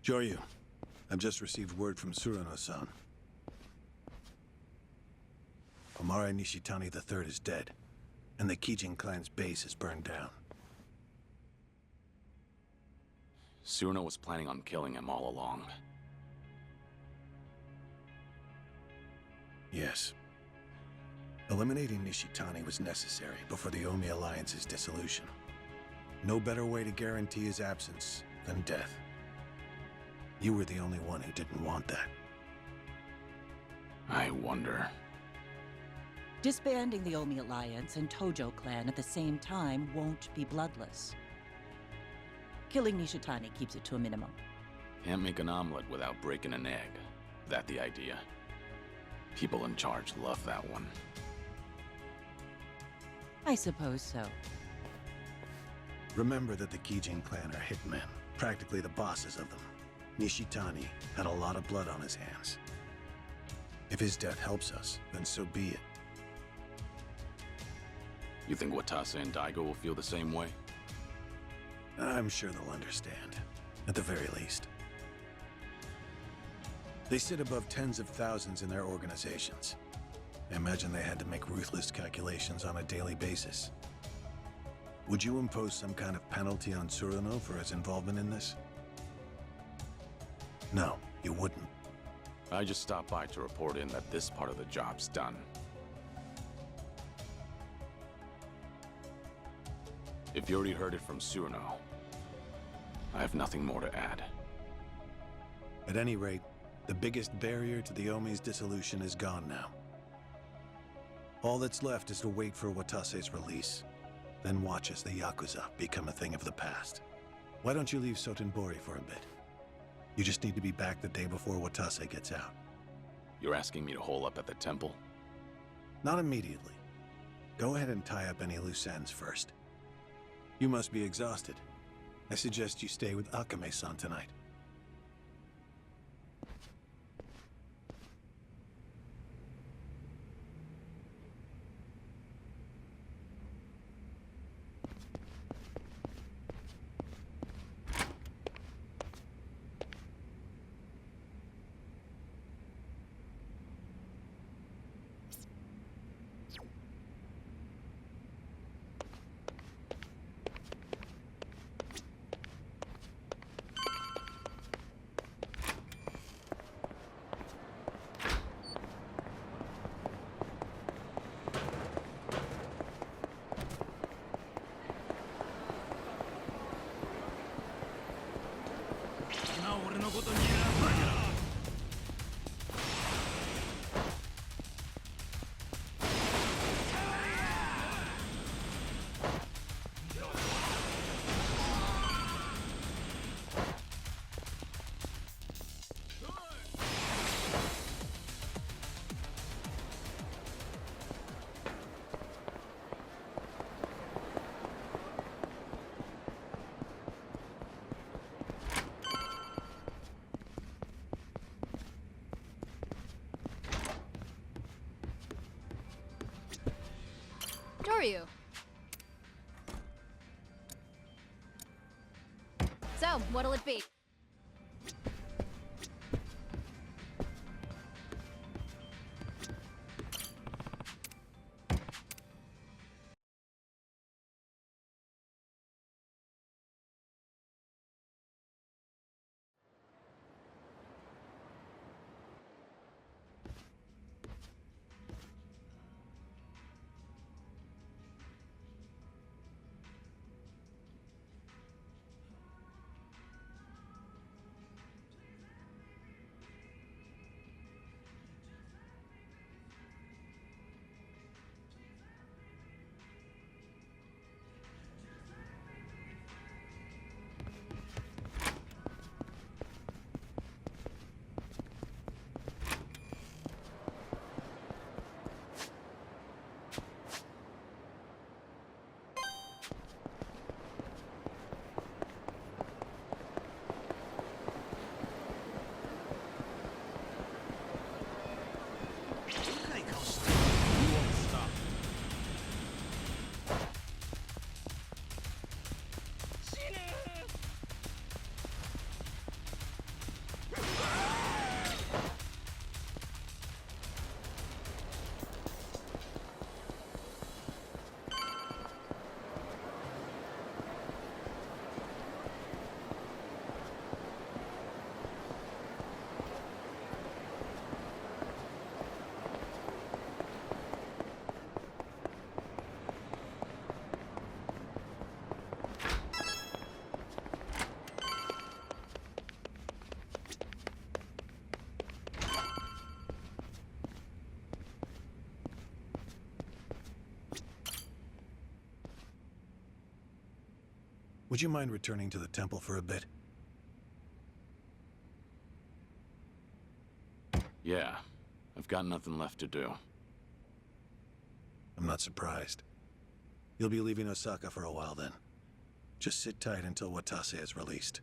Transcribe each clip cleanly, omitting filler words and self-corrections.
Joryu, I've just received word from Tsuruno-san. Omare Nishitani III is dead, and the Kijin clan's base is burned down. Tsuruno was planning on killing him all along. Yes. Eliminating Nishitani was necessary before the Omi Alliance's dissolution. No better way to guarantee his absence than death. You were the only one who didn't want that. I wonder. Disbanding the Omi Alliance and Tojo clan at the same time won't be bloodless. Killing Nishitani keeps it to a minimum. Can't make an omelet without breaking an egg. That the idea? People in charge love that one. I suppose so. Remember that the Kijin clan are hitmen, practically the bosses of them. Nishitani had a lot of blood on his hands. If his death helps us, then so be it. You think Watase and Daigo will feel the same way? I'm sure they'll understand, at the very least. They sit above tens of thousands in their organizations. I imagine they had to make ruthless calculations on a daily basis. Would you impose some kind of penalty on Tsuruno for his involvement in this? No, you wouldn't. I just stopped by to report in that this part of the job's done. If you already heard it from Tsuruno, I have nothing more to add. At any rate, the biggest barrier to the Omi's dissolution is gone now. All that's left is to wait for Watase's release, then watch as the Yakuza become a thing of the past. Why don't you leave Sotenbori for a bit? You just need to be back the day before Watase gets out. You're asking me to hole up at the temple? Not immediately. Go ahead and tie up any loose ends first. You must be exhausted. I suggest you stay with Akame-san tonight. Joryu. So, what'll it be? Would you mind returning to the temple for a bit? Yeah, I've got nothing left to do. I'm not surprised. You'll be leaving Osaka for a while then. Just sit tight until Watase is released.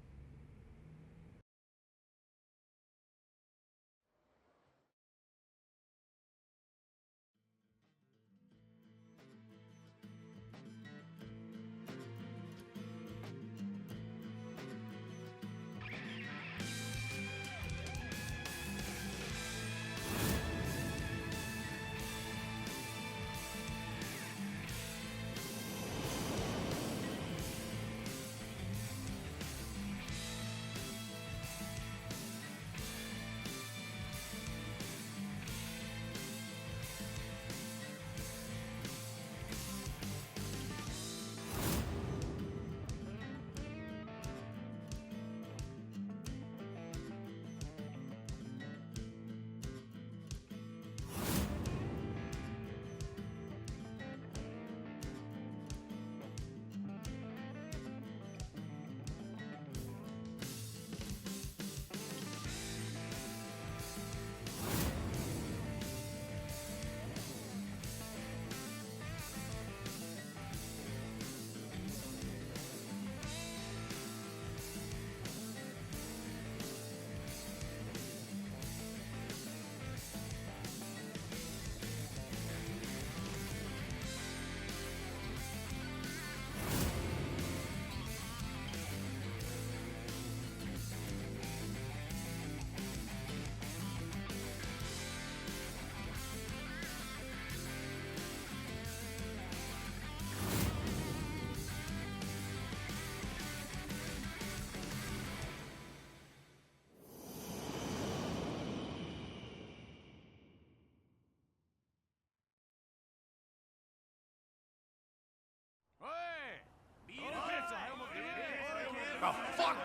The fuck?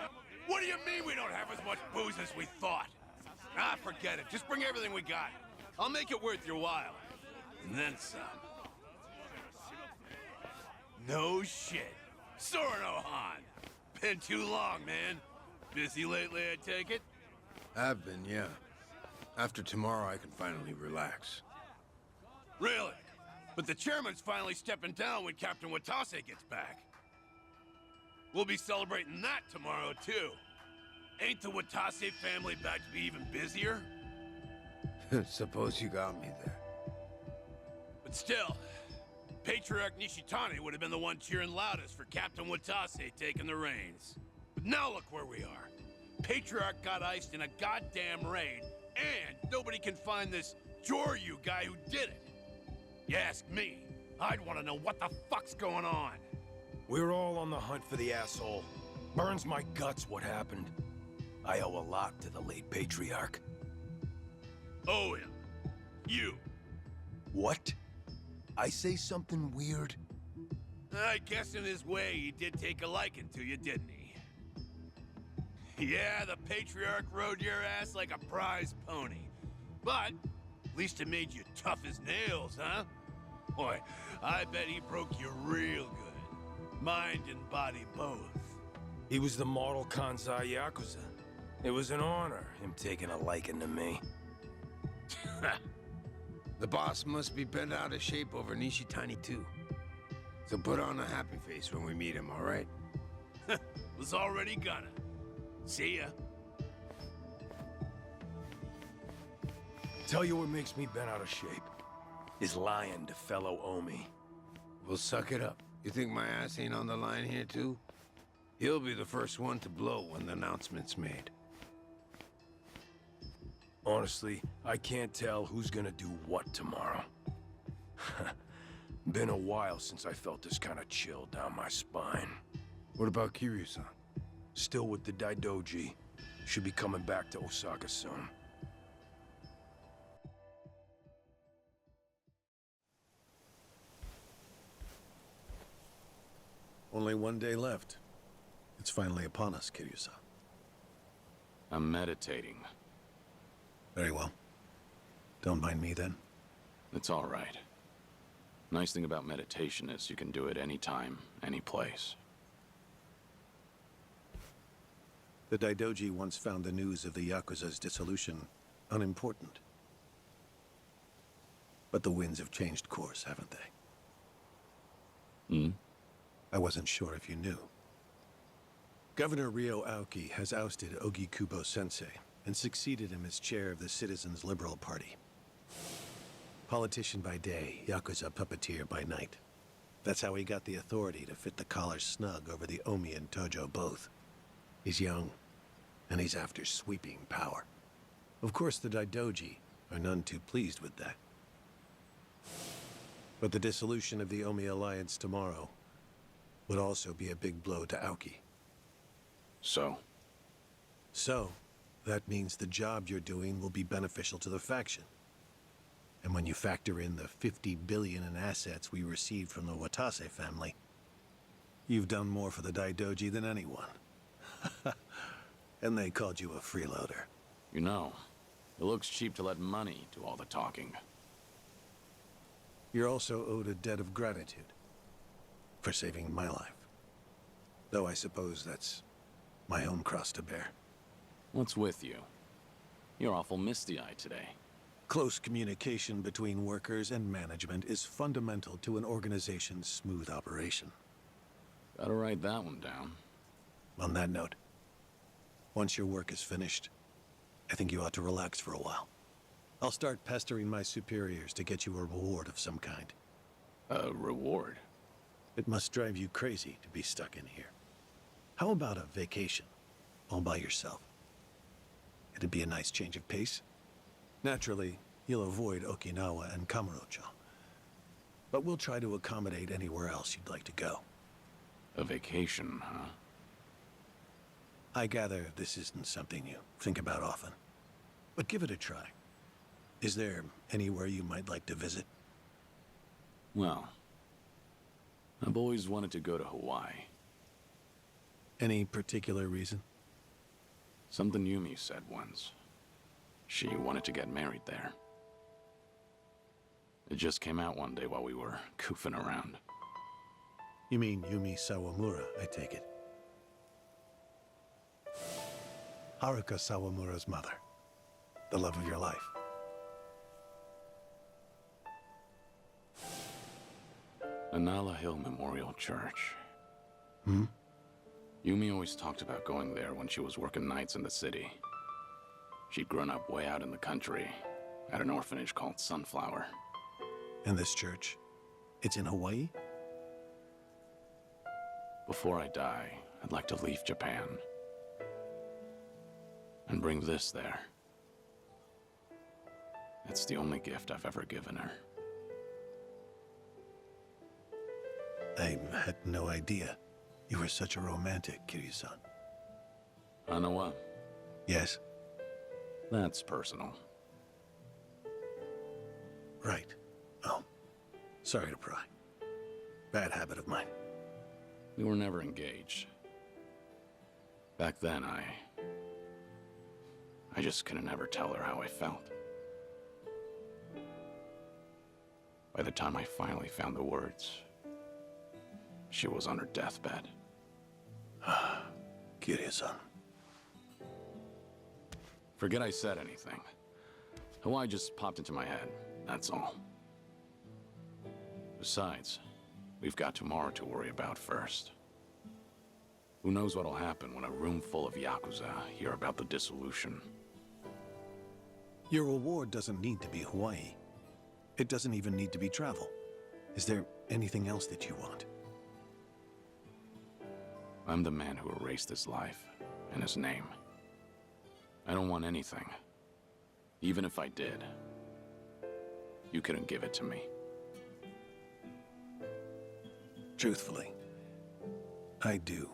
What do you mean we don't have as much booze as we thought? Ah, forget it. Just bring everything we got. I'll make it worth your while. And then some. No shit. Sorno Han. Been too long, man. Busy lately, I take it? I've been, yeah. After tomorrow, I can finally relax. Really? But the chairman's finally stepping down when Captain Watase gets back. We'll be celebrating that tomorrow, too. Ain't the Watase family back to be even busier? Suppose you got me there. But still, Patriarch Nishitani would have been the one cheering loudest for Captain Watase taking the reins. But now look where we are. Patriarch got iced in a goddamn raid, and nobody can find this Joryu guy who did it. You ask me, I'd want to know what the fuck's going on. We're all on the hunt for the asshole. Burns my guts what happened. I owe a lot to the late Patriarch. Owe him. You. What? I say something weird? I guess in his way he did take a liking to you, didn't he? Yeah, the Patriarch rode your ass like a prize pony. But, at least it made you tough as nails, huh? Boy, I bet he broke you real good. Mind and body both. He was the model Kansai Yakuza. It was an honor, him taking a liking to me. The boss must be bent out of shape over Nishitani, too. So put on a happy face when we meet him, all right? Was already gonna. See ya. Tell you what makes me bent out of shape is lying to fellow Omi. Well, suck it up. You think my ass ain't on the line here, too? He'll be the first one to blow when the announcement's made. Honestly, I can't tell who's gonna do what tomorrow. Been a while since I felt this kind of chill down my spine. What about Kiryu-san? Still with the Daidoji. Should be coming back to Osaka soon. Only one day left. It's finally upon us, Kiryu-san. I'm meditating. Very well. Don't mind me then. It's all right. Nice thing about meditation is you can do it anytime, any place. The Daidoji once found the news of the Yakuza's dissolution unimportant. But the winds have changed course, haven't they? I wasn't sure if you knew. Governor Ryo Aoki has ousted Ogikubo-sensei and succeeded him as chair of the Citizens' Liberal Party. Politician by day, Yakuza puppeteer by night. That's how he got the authority to fit the collar snug over the Omi and Tojo both. He's young, and he's after sweeping power. Of course, the Daidoji are none too pleased with that. But the dissolution of the Omi alliance tomorrow would also be a big blow to Aoki. So, that means the job you're doing will be beneficial to the faction. And when you factor in the 50 billion in assets we received from the Watase family, you've done more for the Daidoji than anyone. And they called you a freeloader. you know, it looks cheap to let money do all the talking. You're also owed a debt of gratitude for saving my life. Though I suppose that's my own cross to bear. What's with you? You're awful misty-eyed today. Close communication between workers and management is fundamental to an organization's smooth operation. Gotta write that one down. On that note, once your work is finished, I think you ought to relax for a while. I'll start pestering my superiors to get you a reward of some kind. A reward? It must drive you crazy to be stuck in here. How about a vacation, all by yourself? It'd be a nice change of pace. Naturally, you'll avoid Okinawa and Kamurocho. But we'll try to accommodate anywhere else you'd like to go. A vacation, huh? I gather this isn't something you think about often. But give it a try. Is there anywhere you might like to visit? Well, I've always wanted to go to Hawaii. Any particular reason? Something Yumi said once. She wanted to get married there. It just came out one day while we were goofing around. You mean Yumi Sawamura, I take it. Haruka Sawamura's mother. The love of your life. Anala Hill Memorial Church. Hmm? Yumi always talked about going there when she was working nights in the city. She'd grown up way out in the country, at an orphanage called Sunflower. And this church? It's in Hawaii? Before I die, I'd like to leave Japan. And bring this there. It's the only gift I've ever given her. I had no idea. You were such a romantic, Kiryu-san. Hanawa? Yes? That's personal. Right. Oh. Sorry to pry. Bad habit of mine. We were never engaged. Back then, I just couldn't ever tell her how I felt. By the time I finally found the words, she was on her deathbed. Kiryu-san. Forget I said anything. Hawaii just popped into my head, that's all. Besides, we've got tomorrow to worry about first. Who knows what'll happen when a room full of Yakuza hear about the dissolution. Your reward doesn't need to be Hawaii. It doesn't even need to be travel. Is there anything else that you want? I'm the man who erased his life and his name. I don't want anything. Even if I did, you couldn't give it to me. Truthfully, I do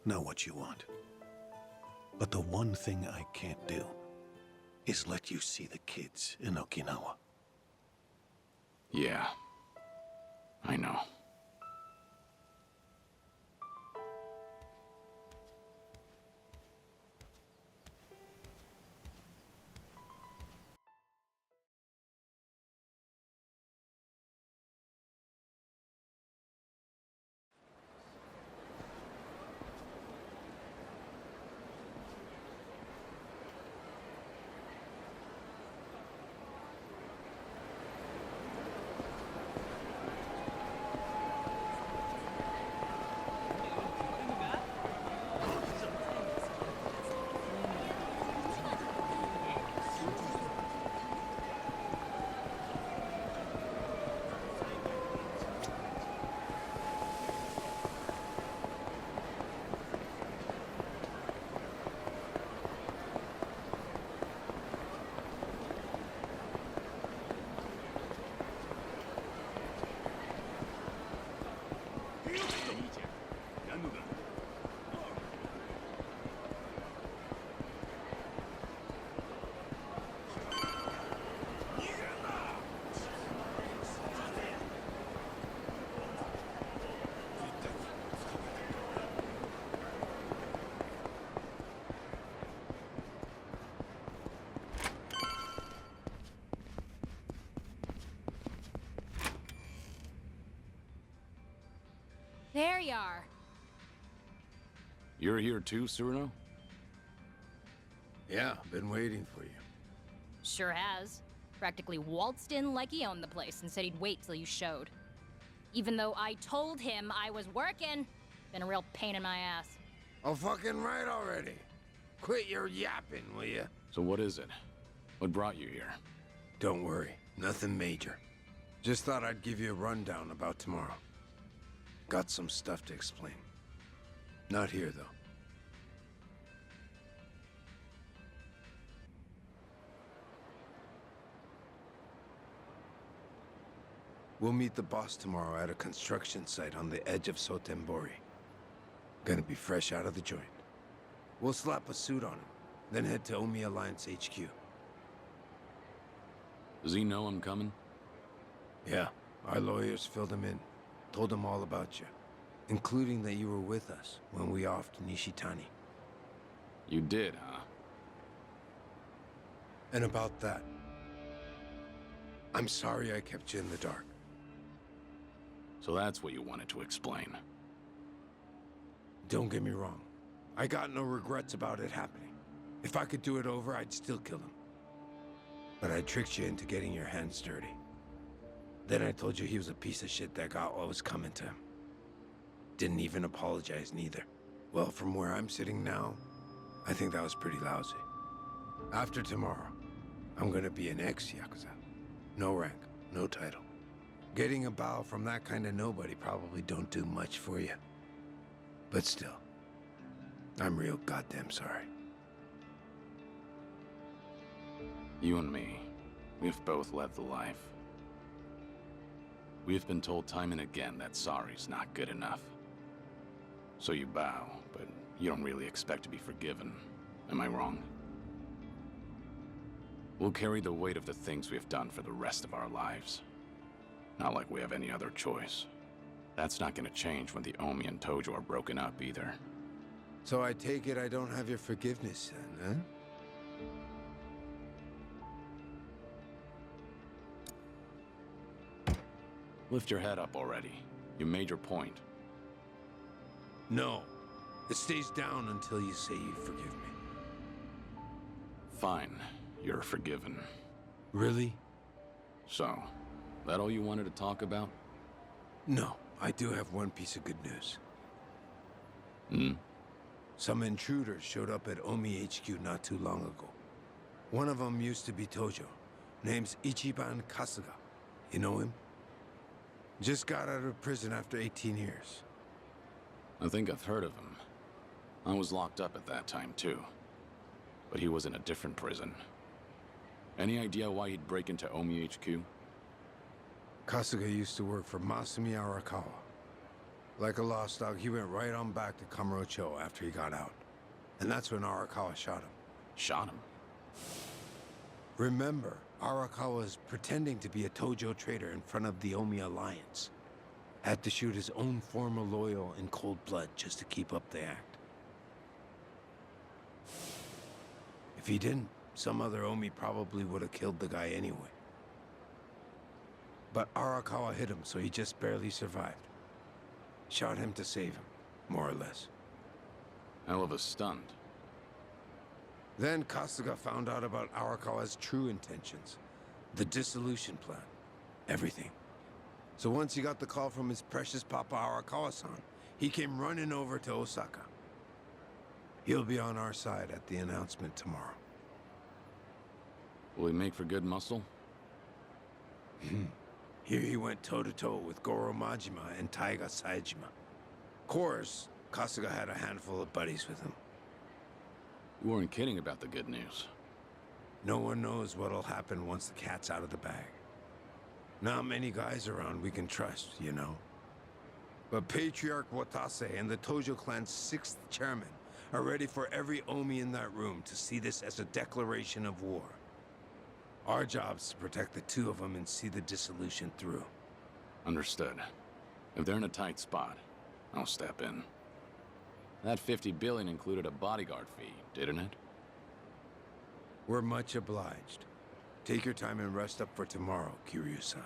know what you want. But the one thing I can't do is let you see the kids in Okinawa. Yeah, I know. you are. You're here too, Cyrano? Yeah, been waiting for you. Sure has. Practically waltzed in like he owned the place and said he'd wait till you showed. Even though I told him I was working. Been a real pain in my ass. Oh, fucking right already. Quit your yapping, will ya? So what is it? What brought you here? Don't worry, nothing major. Just thought I'd give you a rundown about tomorrow. Got some stuff to explain. Not here, though. We'll meet the boss tomorrow at a construction site on the edge of Sotembori. Gonna be fresh out of the joint. We'll slap a suit on him, then head to Omi Alliance HQ. Does he know I'm coming? Yeah, our lawyers filled him in. Told him all about you, including that you were with us when we offed Nishitani. You did, huh? And about that, I'm sorry I kept you in the dark. So that's what you wanted to explain. Don't get me wrong. I got no regrets about it happening. If I could do it over, I'd still kill him. But I tricked you into getting your hands dirty. Then I told you he was a piece of shit that got what was coming to him. Didn't even apologize neither. Well, from where I'm sitting now, I think that was pretty lousy. After tomorrow, I'm gonna be an ex-Yakuza. No rank, no title. Getting a bow from that kind of nobody probably don't do much for you. But still, I'm real goddamn sorry. You and me, we've both led the life. We've been told time and again that sorry's not good enough. So you bow, but you don't really expect to be forgiven. Am I wrong? We'll carry the weight of the things we've done for the rest of our lives. Not like we have any other choice. That's not gonna change when the Omi and Tojo are broken up either. So I take it I don't have your forgiveness then, huh? Lift your head up already. You made your point. No. It stays down until you say you forgive me. Fine. You're forgiven. Really? So, that all you wanted to talk about? No. I do have one piece of good news. Hmm? Some intruders showed up at Omi HQ not too long ago. One of them used to be Tojo. Name's Ichiban Kasuga. You know him? Just got out of prison after 18 years. I think I've heard of him. I was locked up at that time, too. But he was in a different prison. Any idea why he'd break into Omi HQ? Kasuga used to work for Masumi Arakawa. Like a lost dog, he went right on back to Kamurocho after he got out. And that's when Arakawa shot him. Shot him? Remember, Arakawa was pretending to be a Tojo traitor in front of the Omi Alliance. Had to shoot his own former loyal in cold blood just to keep up the act. If he didn't, some other Omi probably would have killed the guy anyway. But Arakawa hit him, so he just barely survived. Shot him to save him, more or less. Hell of a stunt. Then Kasuga found out about Arakawa's true intentions. The dissolution plan. Everything. So once he got the call from his precious Papa Arakawa-san, he came running over to Osaka. He'll be on our side at the announcement tomorrow. Will he make for good muscle? Here he went toe-to-toe with Goro Majima and Taiga Saejima. Of course, Kasuga had a handful of buddies with him. You weren't kidding about the good news. No one knows what'll happen once the cat's out of the bag. Not many guys around we can trust, you know. But Patriarch Watase and the Tojo clan's 6th chairman are ready for every Omi in that room to see this as a declaration of war. Our job's to protect the two of them and see the dissolution through. Understood. If they're in a tight spot, I'll step in. That $50 billion included a bodyguard fee, didn't it? We're much obliged. Take your time and rest up for tomorrow, Kiryu-san.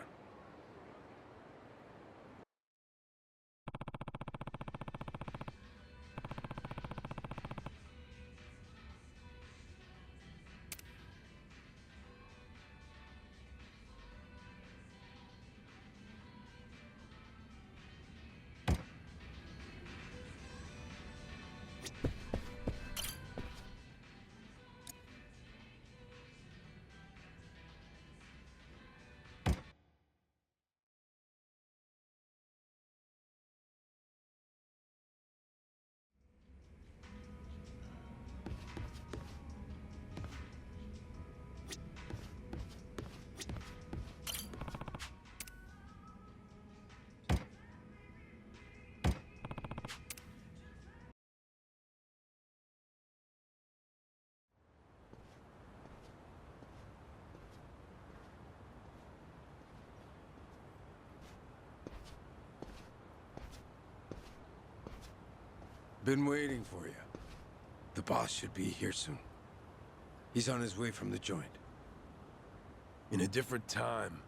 Been waiting for you. The boss should be here soon. He's on his way from the joint. In a different time,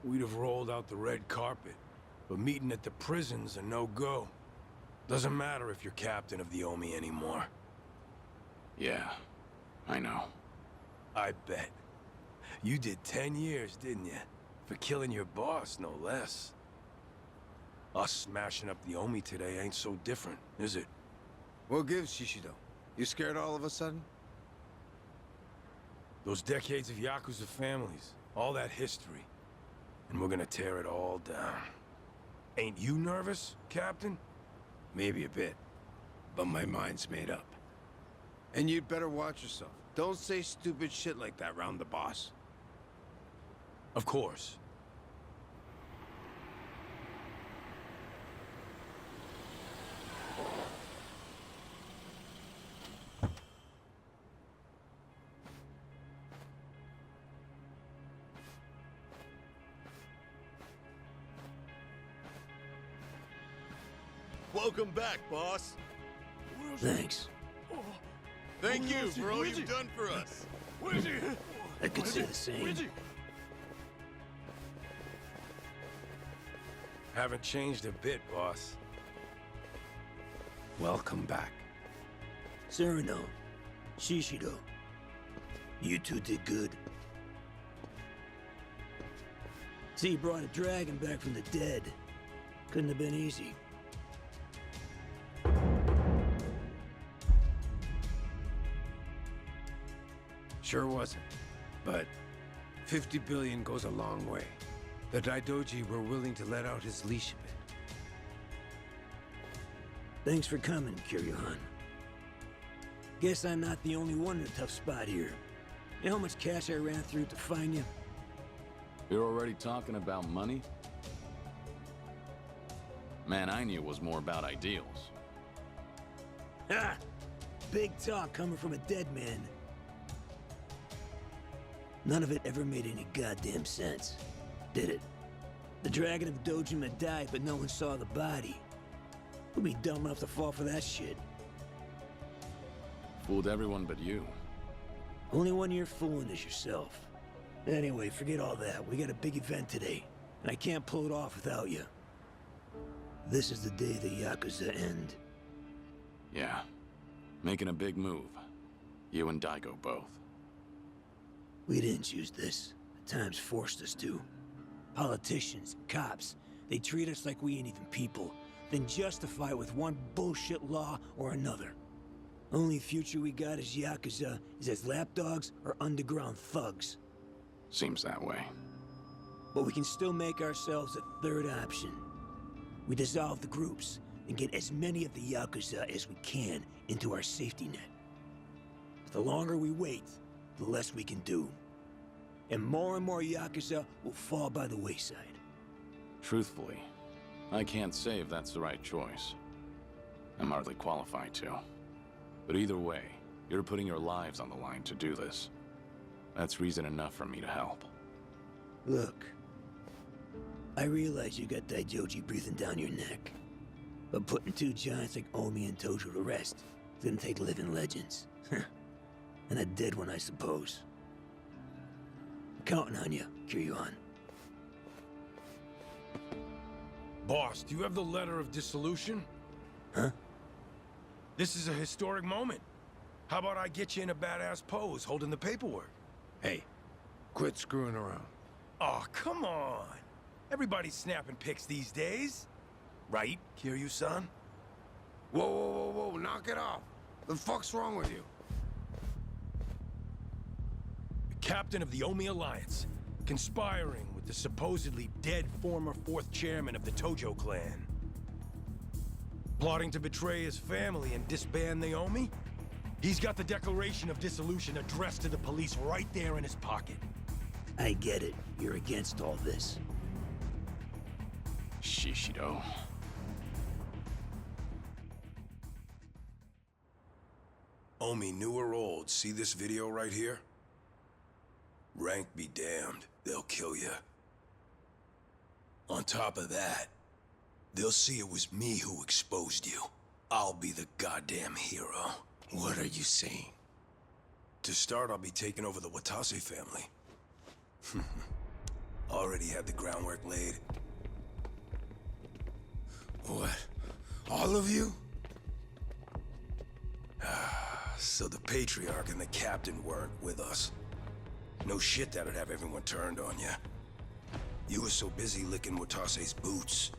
we'd have rolled out the red carpet. But meeting at the prison's a no-go. Doesn't matter if you're captain of the OME anymore. Yeah, I know. I bet. You did 10 years, didn't you? For killing your boss, no less. Us smashing up the OME today ain't so different, is it? What gives, Shishido? You scared all of a sudden? Those decades of Yakuza families, all that history. And we're gonna tear it all down. Ain't you nervous, Captain? Maybe a bit. But my mind's made up. And you'd better watch yourself. Don't say stupid shit like that round the boss. Of course. Welcome back, boss. Thanks. Thank you for all you've done for us. I could say the same. Haven't changed a bit, boss. Welcome back. Sereno, Shishido, you two did good. See, you brought a dragon back from the dead. Couldn't have been easy. Sure wasn't. But 50 billion goes a long way. The Daidoji were willing to let out his leash a bit. Thanks for coming, Kiryu-han. Guess I'm not the only one in a tough spot here. You know how much cash I ran through to find you? You're already talking about money? Man, I knew it was more about ideals. Ha! Big talk coming from a dead man. None of it ever made any goddamn sense, did it? The Dragon of Dojima died, but no one saw the body. Who'd be dumb enough to fall for that shit? Fooled everyone but you. Only one you're fooling is yourself. Anyway, forget all that. We got a big event today, and I can't pull it off without you. This is the day the Yakuza end. Yeah. Making a big move. You and Daigo both. We didn't choose this. The times forced us to. Politicians, cops, they treat us like we ain't even people, then justify it with one bullshit law or another. Only future we got as Yakuza is as lapdogs or underground thugs. Seems that way. But we can still make ourselves a third option. We dissolve the groups and get as many of the Yakuza as we can into our safety net. But the longer we wait, the less we can do. And more Yakuza will fall by the wayside. Truthfully, I can't say if that's the right choice. I'm hardly qualified to. But either way, you're putting your lives on the line to do this. That's reason enough for me to help. Look, I realize you got Daijoji breathing down your neck. But putting two giants like Omi and Tojo to rest is gonna take living legends. And a dead one, I suppose. I'm counting on you, Kiryu-han. Boss, do you have the letter of dissolution? Huh? This is a historic moment. How about I get you in a badass pose holding the paperwork? Hey, quit screwing around. Oh, come on. Everybody's snapping pics these days. Right, Kiryu-san? Whoa, knock it off. The fuck's wrong with you? The captain of the Omi Alliance, conspiring with the supposedly dead former 4th chairman of the Tojo clan. Plotting to betray his family and disband the Omi? He's got the Declaration of Dissolution addressed to the police right there in his pocket. I get it. You're against all this. Shishido. Omi, new or old, see this video right here? Rank be damned, they'll kill you. On top of that, they'll see it was me who exposed you. I'll be the goddamn hero. What are you saying? To start, I'll be taking over the Watase family. Already had the groundwork laid. What? All of you? So the Patriarch and the Captain weren't with us. No shit that'd have everyone turned on you. You were so busy licking Watase's boots,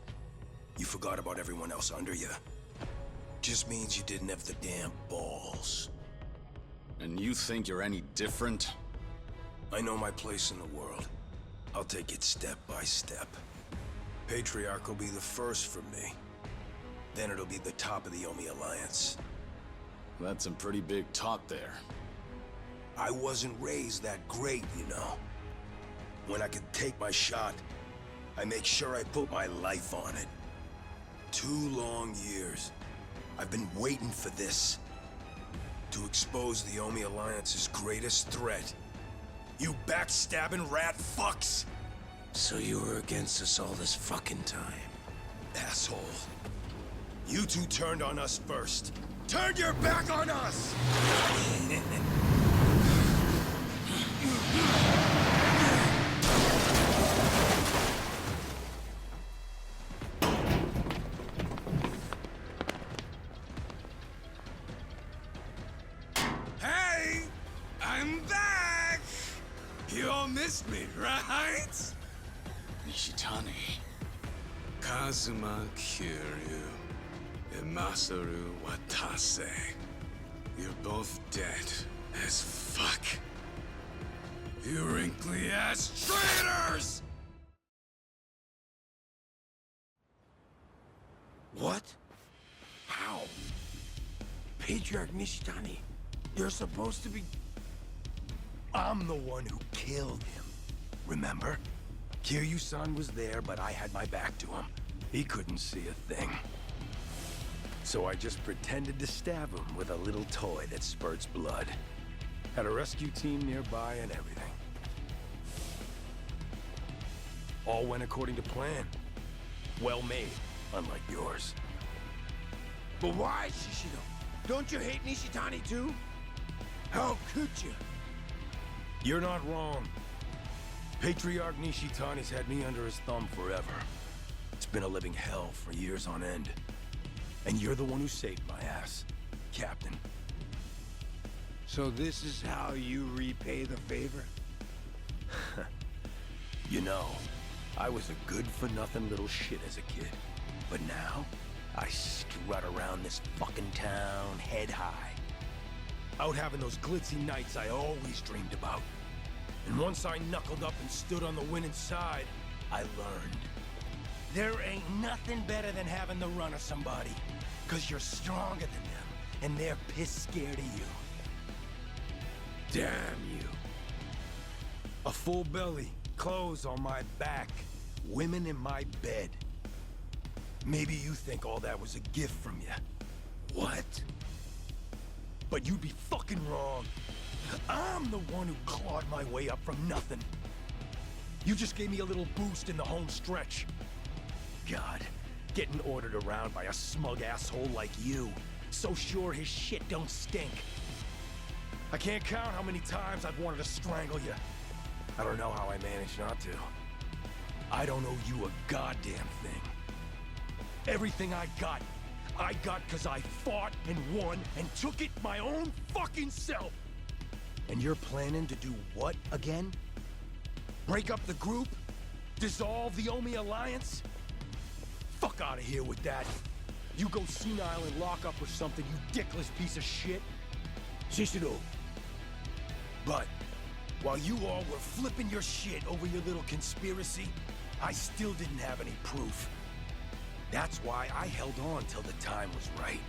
you forgot about everyone else under you. Just means you didn't have the damn balls. And you think you're any different? I know my place in the world. I'll take it step by step. Patriarch will be the first for me. Then it'll be the top of the Omi Alliance. That's some pretty big talk there. I wasn't raised that great, you know. When I could take my shot, I make sure I put my life on it. 2 long years. I've been waiting for this. To expose the Omi Alliance's greatest threat. You backstabbing rat fucks! So you were against us all this fucking time? Asshole. You two turned on us first. Turn your back on us! Hey! I'm back! You all missed me, right? Nishitani. Kazuma Kiryu and Masaru Watase. You're both dead as fuck. You wrinkly ass traitors! What? How? Patriarch Nishitani, you're supposed to be... I'm the one who killed him. Remember? Kiryu-san was there, but I had my back to him. He couldn't see a thing. So I just pretended to stab him with a little toy that spurts blood. Had a rescue team nearby and everything. All went according to plan. Well made, unlike yours. But why, Shishido? Don't you hate Nishitani too? How could you? You're not wrong. Patriarch Nishitani's had me under his thumb forever. It's been a living hell for years on end. And you're the one who saved my ass, Captain. So this is how you repay the favor? You know, I was a good-for-nothing little shit as a kid. But now, I strut around this fucking town head high. Out having those glitzy nights I always dreamed about. And once I knuckled up and stood on the winning side, I learned. There ain't nothing better than having the run of somebody. 'Cause you're stronger than them, and they're piss scared of you. Damn you. A full belly, clothes on my back, women in my bed. Maybe you think all that was a gift from you. What? But you'd be fucking wrong. I'm the one who clawed my way up from nothing. You just gave me a little boost in the home stretch. God, getting ordered around by a smug asshole like you. So sure his shit don't stink. I can't count how many times I've wanted to strangle you. I don't know how I managed not to. I don't owe you a goddamn thing. Everything I got 'cause I fought and won and took it my own fucking self. And you're planning to do what again? Break up the group? Dissolve the Omi Alliance? Fuck out of here with that. You go senile and lock up or something, you dickless piece of shit. Shishido. But while you all were flipping your shit over your little conspiracy, I still didn't have any proof. That's why I held on till the time was right.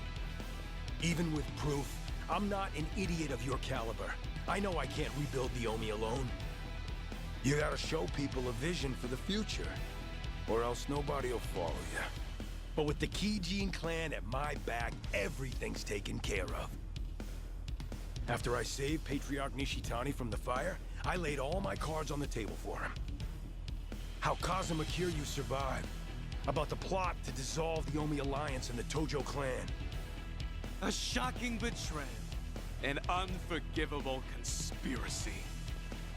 Even with proof, I'm not an idiot of your caliber. I know I can't rebuild the Omi alone. You gotta show people a vision for the future, or else nobody will follow you. But with the Kijin clan at my back, everything's taken care of. After I saved Patriarch Nishitani from the fire, I laid all my cards on the table for him. How Kazuma Kiryu survived, about the plot to dissolve the Omi Alliance and the Tojo clan, A shocking betrayal. An unforgivable conspiracy.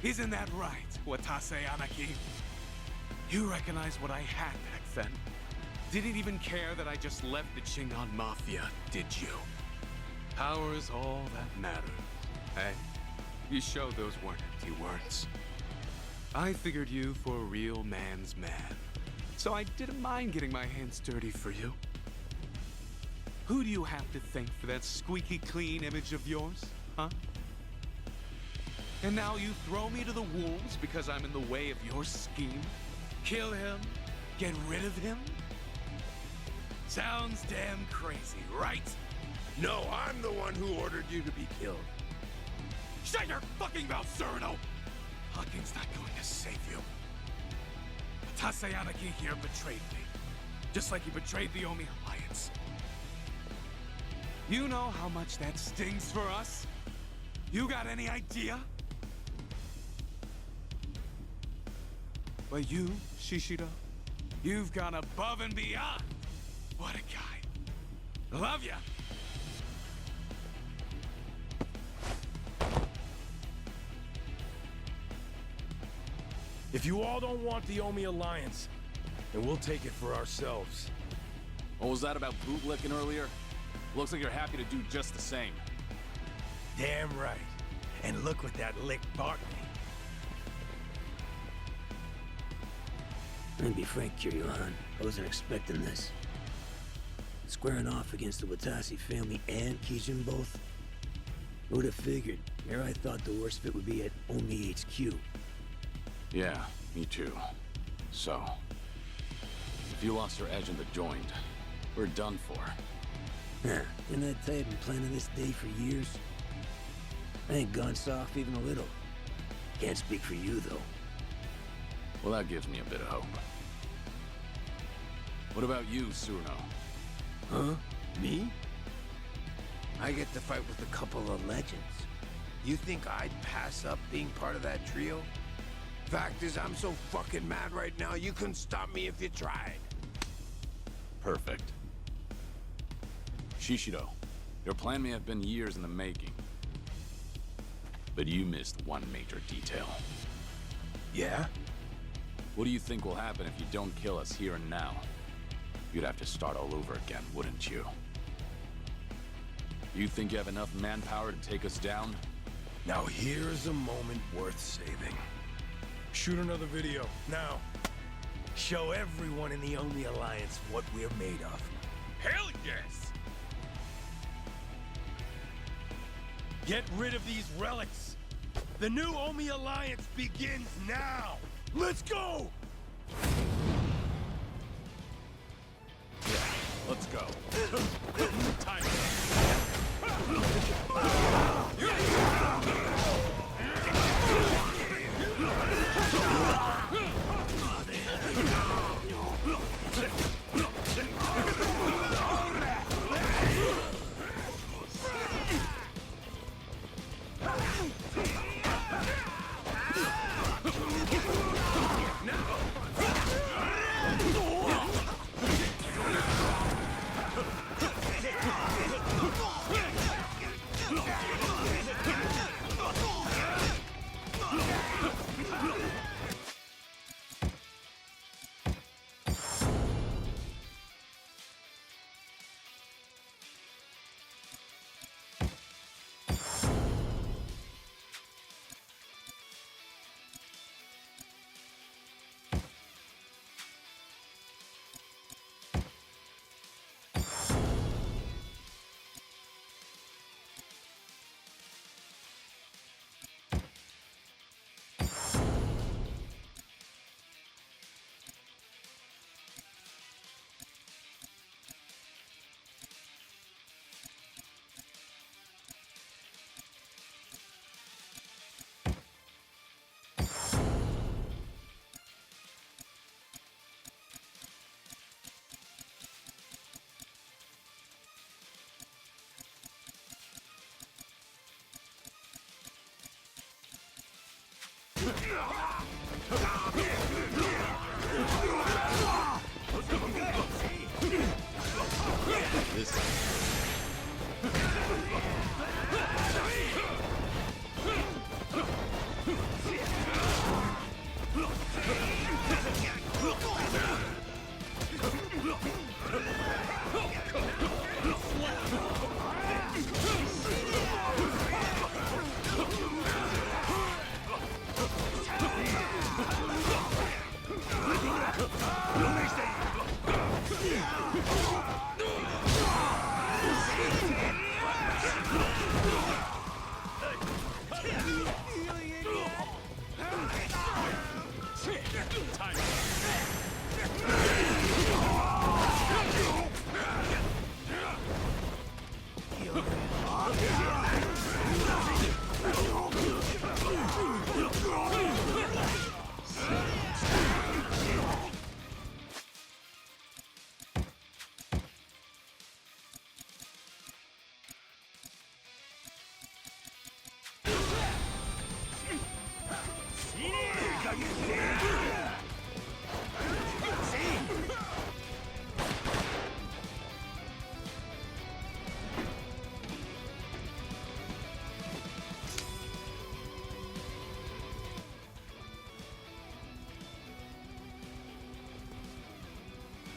Isn't that right, Watase Anaki? You recognize what I had back then. Didn't even care that I just left the Chingon Mafia, did you? Power is all that matters, eh? You showed those weren't empty words. I figured you for a real man's man, so I didn't mind getting my hands dirty for you. Who do you have to thank for that squeaky clean image of yours, huh? And now you throw me to the wolves because I'm in the way of your scheme? Kill him? Get rid of him? Sounds damn crazy, right? No, I'm the one who ordered you to be killed. Shut your fucking mouth, Cyrano! Hugging's not going to save you. Watase Anaki here betrayed me. Just like he betrayed the Omi Alliance. You know how much that stings for us? You got any idea? But you, Shishido, you've gone above and beyond. What a guy. Love ya! If you all don't want the Omi Alliance, then we'll take it for ourselves. What was that about bootlicking earlier? Looks like you're happy to do just the same. Damn right. And look what that lick bought me. Let me be frank, Kiryu-han. I wasn't expecting this. Squaring off against the Watase family and Kijin both? Who would have figured? Here I thought the worst fit would be at Omi HQ. Yeah, me too. So, if you lost your edge in the joint, we're done for. Didn't I tell you I've been planning this day for years? I ain't gone soft even a little. Can't speak for you, though. Well, that gives me a bit of hope. What about you, Suno? Huh? Me? I get to fight with a couple of legends. You think I'd pass up being part of that trio? Fact is, I'm so fucking mad right now, you couldn't stop me if you tried. Perfect. Shishido, your plan may have been years in the making. But you missed one major detail. Yeah? What do you think will happen if you don't kill us here and now? You'd have to start all over again, wouldn't you? You think you have enough manpower to take us down? Now here's a moment worth saving. Shoot another video, now. Show everyone in the Omi Alliance what we're made of. Hell yes! Get rid of these relics! The new Omi Alliance begins now! Let's go! Yeah, let's go. Time. This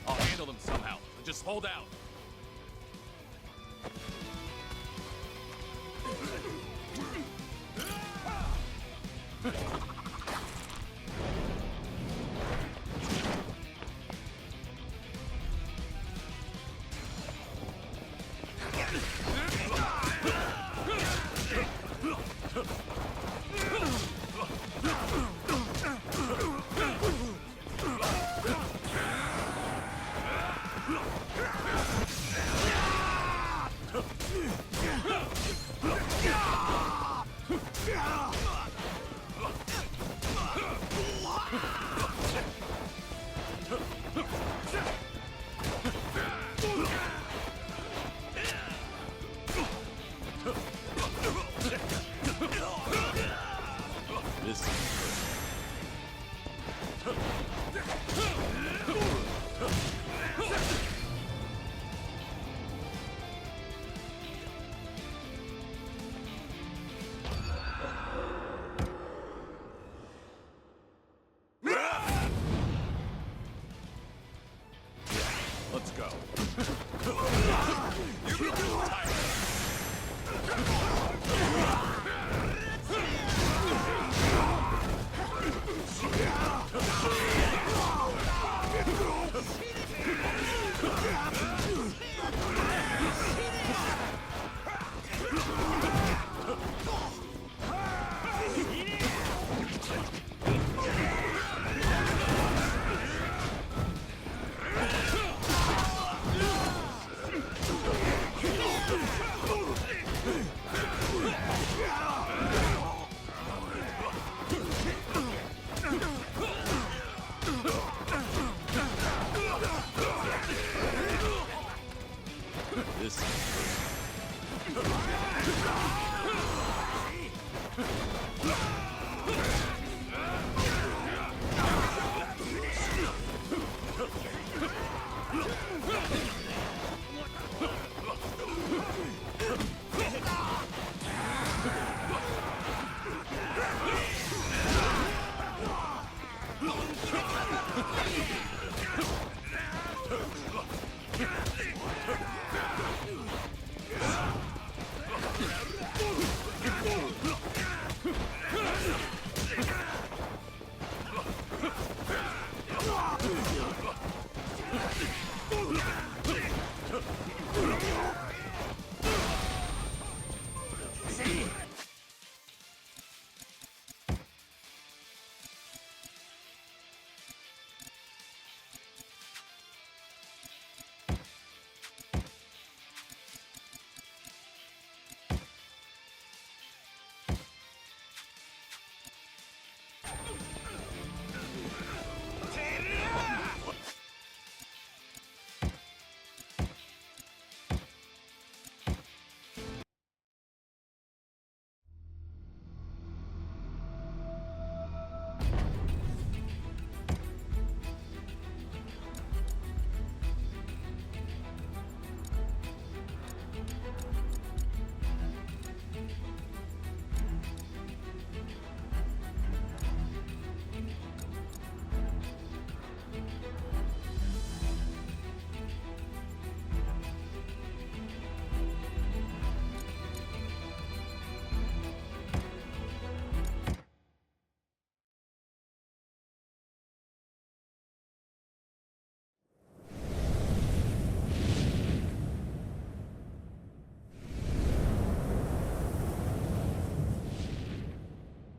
I'll handle them somehow. Just hold out.